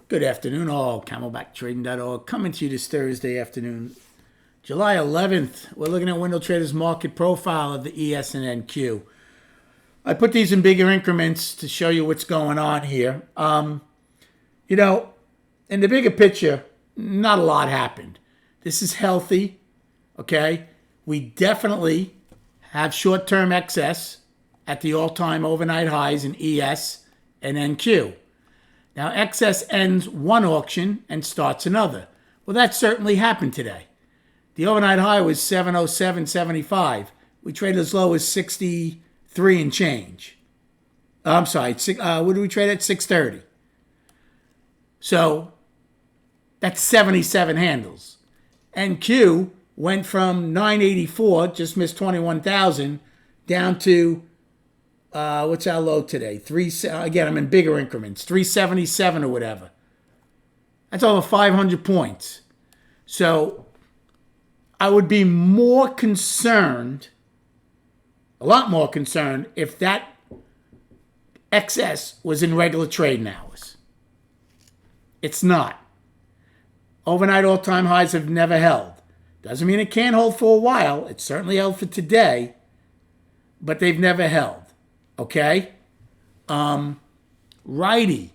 Good afternoon, all. CamelbackTrading.org coming to you this Thursday afternoon, July 11th. We're looking at Window Trader's market profile of the ES and NQ. I put these in bigger increments to show you what's going on here. In the bigger picture, not a lot happened. This is healthy, okay? We definitely have short-term excess at the all-time overnight highs in ES and NQ. Now, excess ends one auction and starts another. Well, that certainly happened today. The overnight high was 707.75. We traded as low as 63 and change. I'm sorry, what did we trade at? 630. So that's 77 handles. NQ went from 984, just missed 21,000, down to what's our low today? Again, I'm in bigger increments, 377 or whatever. That's over 500 points. So I would be more concerned, a lot more concerned, if that excess was in regular trading hours. It's not. Overnight all-time highs have never held. Doesn't mean it can't hold for a while. It certainly held for today, but they've never held. Okay? Righty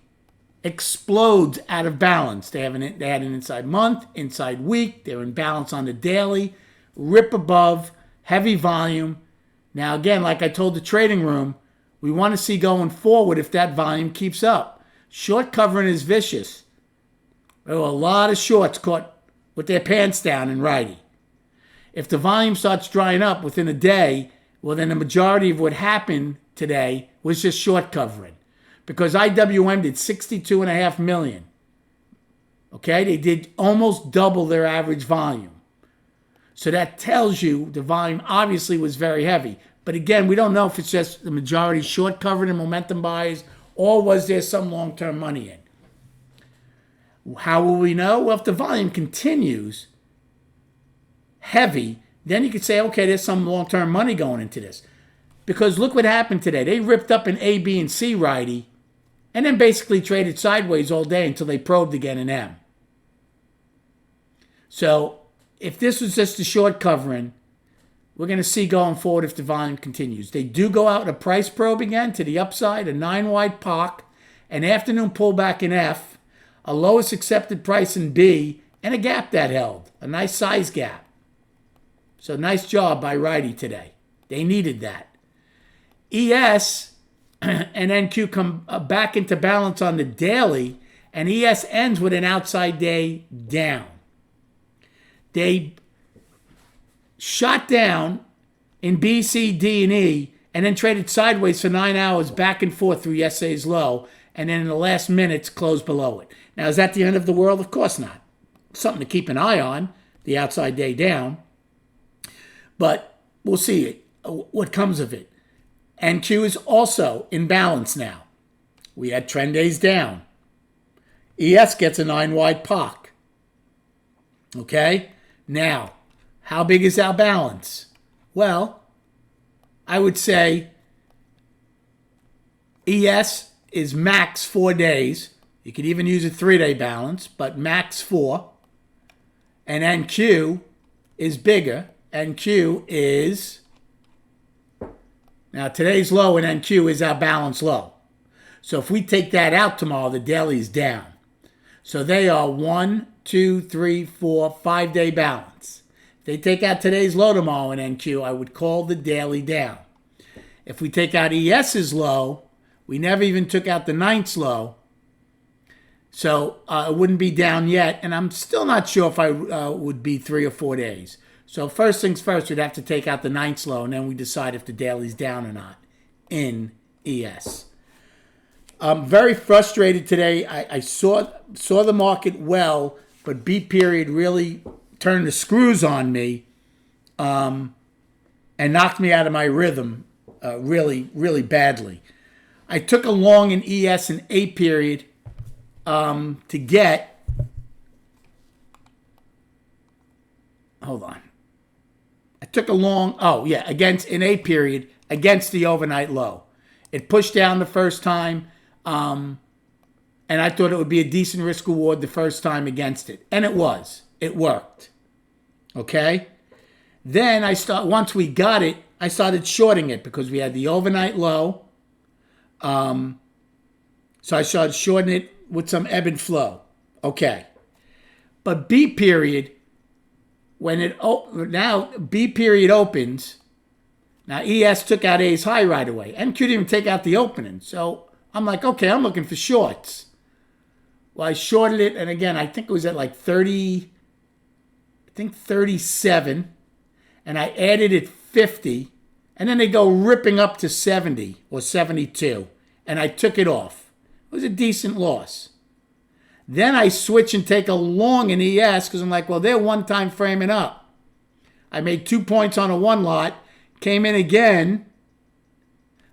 explodes out of balance. They had an inside month, inside week. They're in balance on the daily. Rip above, heavy volume. Now, again, like I told the trading room, we want to see going forward if that volume keeps up. Short covering is vicious. There were a lot of shorts caught with their pants down in righty. If the volume starts drying up within a day, well, then the majority of what happened today was just short covering, because IWM did 62.5 million. Okay, they did almost double their average volume. So that tells you the volume obviously was very heavy. But again, we don't know if it's just the majority short covering and momentum buyers, or was there some long-term money in? How will we know? Well, if the volume continues heavy, then you could say, okay, there's some long-term money going into this. Because look what happened today. They ripped up an A, B, and C righty and then basically traded sideways all day until they probed again in M. So if this was just a short covering, we're going to see going forward if the volume continues. They do go out a price probe again to the upside, a 9-wide POC, an afternoon pullback in F, a lowest accepted price in B, and a gap that held, a nice size gap. So nice job by righty today. They needed that. ES and NQ come back into balance on the daily, and ES ends with an outside day down. They shot down in B, C, D, and E, and then traded sideways for 9 hours back and forth through yesterday's low, and then in the last minutes closed below it. Now, is that the end of the world? Of course not. Something to keep an eye on, the outside day down. But we'll see what comes of it. NQ is also in balance now. We had trend days down. ES gets a 9-wide POC. Okay? Now, how big is our balance? Well, I would say ES is max 4 days. You could even use a 3-day balance, but max 4. And NQ is bigger. NQ is... Now, today's low in NQ is our balance low. So if we take that out tomorrow, the daily is down. So they are 1, 2, 3, 4, 5-day balance. If they take out today's low tomorrow in NQ, I would call the daily down. If we take out ES's low, we never even took out the 9th's low. So it wouldn't be down yet. And I'm still not sure if I would be 3 or 4 days. So first things first, we'd have to take out the 9th's low, and then we decide if the daily's down or not in ES. I'm very frustrated today. I saw the market well, but B period really turned the screws on me and knocked me out of my rhythm really, really badly. I took a long in ES and A period to get... Hold on. I took a long, against in A period, against the overnight low. It pushed down the first time. And I thought it would be a decent risk reward the first time against it. And it was. It worked. Okay? Then once we got it, I started shorting it because we had the overnight low. So I started shorting it with some ebb and flow. Okay. But B period, now B period opens. Now ES took out A's high right away. NQ didn't even take out the opening. So I'm like, okay, I'm looking for shorts. Well, I shorted it, and again, I think it was at like 37, and I added it 50, and then they go ripping up to 70 or 72, and I took it off. It was a decent loss. Then I switch and take a long in ES because I'm like, well, they're one-time framing up. I made 2 points on a one lot, came in again.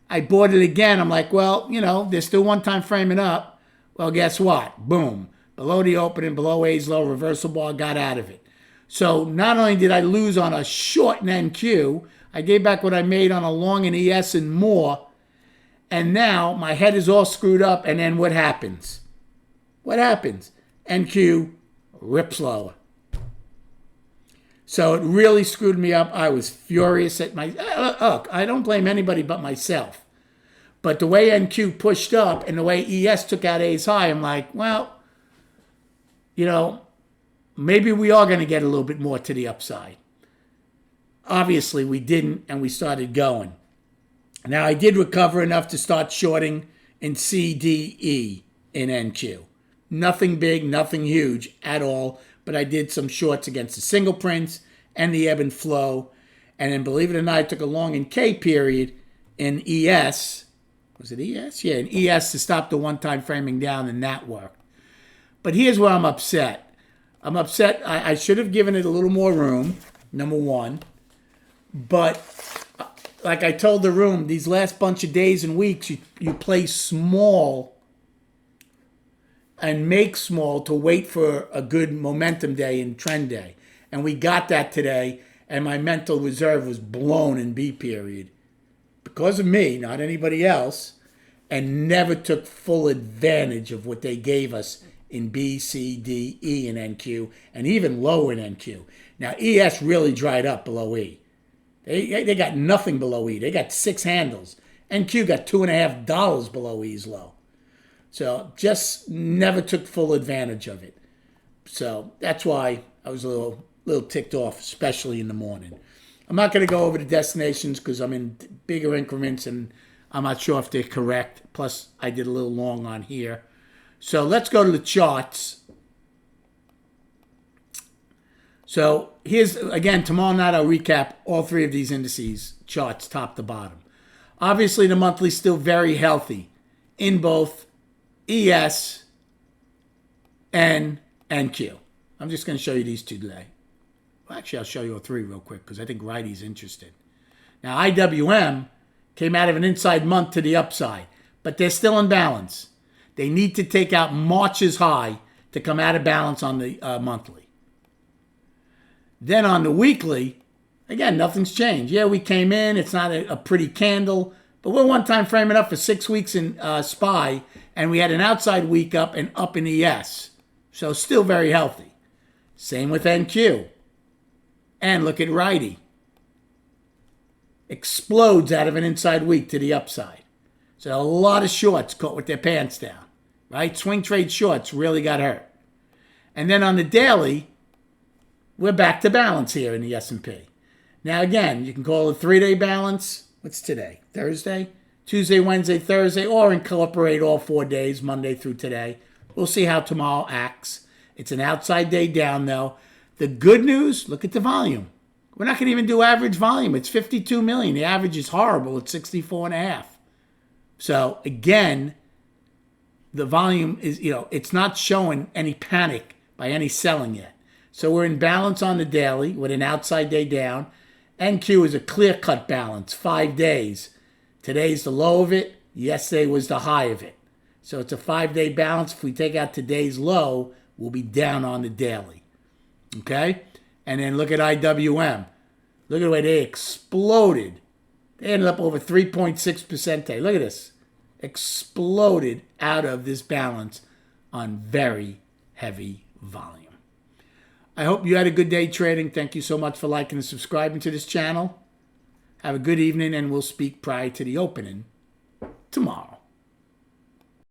I bought it again. I'm like, well, they're still one-time framing up. Well, guess what? Boom. Below the opening, below A's low, reversal bar, got out of it. So not only did I lose on a short in NQ, I gave back what I made on a long in ES and more. And now my head is all screwed up. And then what happens? What happens? NQ rips lower. So it really screwed me up. I was furious at look, I don't blame anybody but myself. But the way NQ pushed up and the way ES took out A's high, I'm like, well, maybe we are going to get a little bit more to the upside. Obviously, we didn't, and we started going. Now, I did recover enough to start shorting in C, D, E in NQ. Nothing big, nothing huge at all, but I did some shorts against the single prints and the ebb and flow. And then, believe it or not, I took a long in K period in ES. Was it ES? Yeah, in ES to stop the one-time framing down, and that worked. But here's where I'm upset. I'm upset. I should have given it a little more room, number one. But like I told the room, these last bunch of days and weeks, you play small and make small to wait for a good momentum day and trend day. And we got that today, and my mental reserve was blown in B period. Because of me, not anybody else, and never took full advantage of what they gave us in B, C, D, E, and NQ, and even lower in NQ. Now, ES really dried up below E. They got nothing below E. They got 6 handles. NQ got $2.50 below E's low. So just never took full advantage of it. So that's why I was a little ticked off, especially in the morning. I'm not going to go over the destinations because I'm in bigger increments and I'm not sure if they're correct. Plus, I did a little long on here. So let's go to the charts. So here's, again, tomorrow night I'll recap all 3 of these indices, charts, top to bottom. Obviously, the monthly's still very healthy in both ES and NQ. I'm just going to show you these 2 today. Well, actually, I'll show you all 3 real quick because I think Righty's interested. Now, IWM came out of an inside month to the upside, but they're still in balance. They need to take out March's high to come out of balance on the monthly. Then on the weekly, again, nothing's changed. Yeah, we came in. It's not a pretty candle, but we're one-time framing up for 6 weeks in SPY, and we had an outside week up and up in ES. So still very healthy. Same with NQ. And look at Righty. Explodes out of an inside week to the upside. So a lot of shorts caught with their pants down, right? Swing trade shorts really got hurt. And then on the daily, we're back to balance here in the S&P. Now again, you can call it 3-day balance. What's today? Thursday? Tuesday, Wednesday, Thursday, or incorporate all 4 days, Monday through today. We'll see how tomorrow acts. It's an outside day down though. The good news, look at the volume. We're not going to even do average volume. It's 52 million. The average is horrible. It's 64.5. So again, the volume is, it's not showing any panic by any selling yet. So we're in balance on the daily with an outside day down. NQ is a clear-cut balance, 5 days. Today's the low of it. Yesterday was the high of it. So it's a 5-day balance. If we take out today's low, we'll be down on the daily. Okay? And then look at IWM. Look at the way they exploded. They ended up over 3.6% today. Look at this. Exploded out of this balance on very heavy volume. I hope you had a good day trading. Thank you so much for liking and subscribing to this channel. Have a good evening, and we'll speak prior to the opening tomorrow.